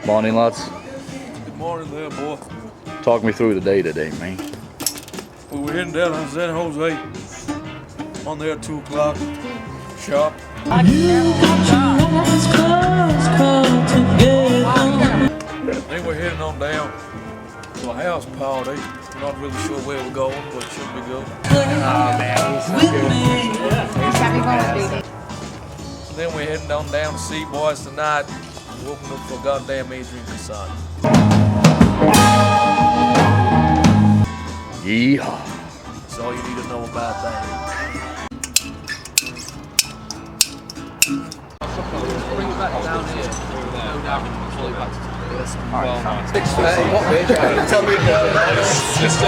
Morning, lads. Good morning there, boy. Talk me through the day today, man. We were heading down on San Jose on there at 2 o'clock sharp. Then we're heading on down to a house party. Not really sure where we're going, but it should be good. Oh man, he's so good. And then we're heading on down to see boys tonight. We're opening up for goddamn Adrian Cassat. Yeehaw. That's all you need to know about that. Bring it back down here. Go down and pull it back to What page? Tell me just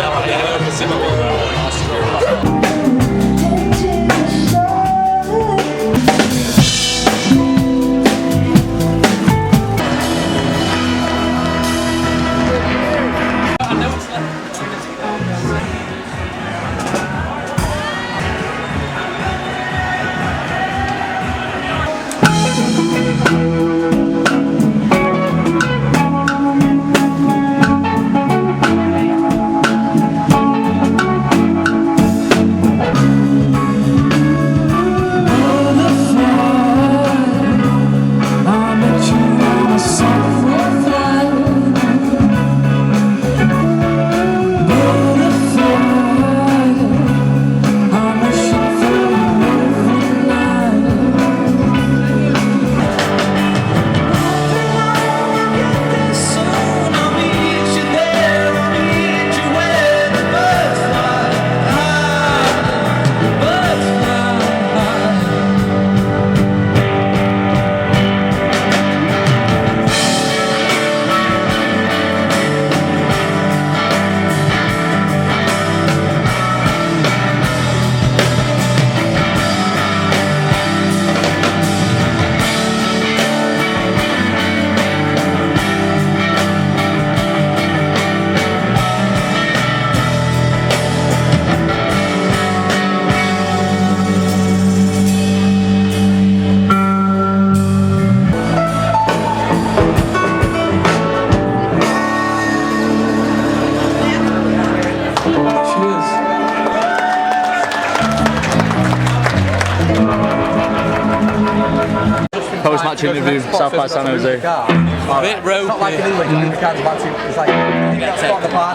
Post-match interview, South by San Jose. bit ropey. Not like in England, the cards about to, it's like,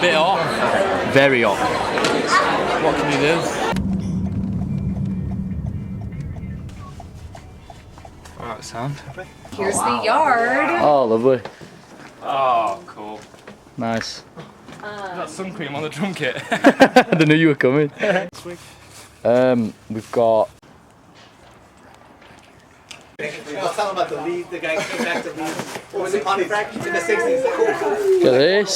Bit off. Very off. What can you do? Alright, sound. Here's the yard. Oh, lovely. Oh, cool. Nice. Got sun cream on the drum kit. I knew you were coming. We've got. I'll tell them about the lead, the guy came back to lead. What was it, Pontefract in the 60s? Look at this.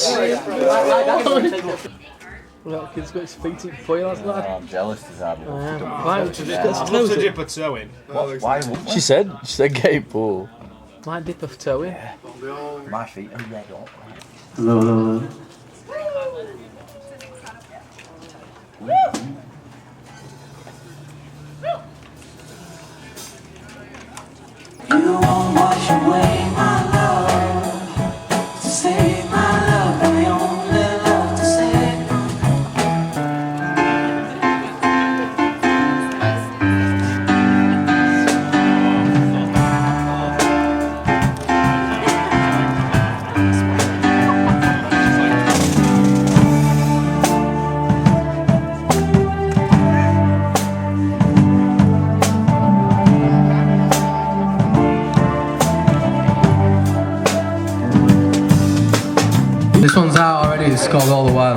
Well, that kid's got his feet in foil, hasn't that? I'm jealous to that. Why? Just dip a toe in. Why? She said get it pool. Might dip a toe in. My feet are red hot. Hello. You won't wash away my love. Save my love, I only love to save. This one's out already, it's called All the While.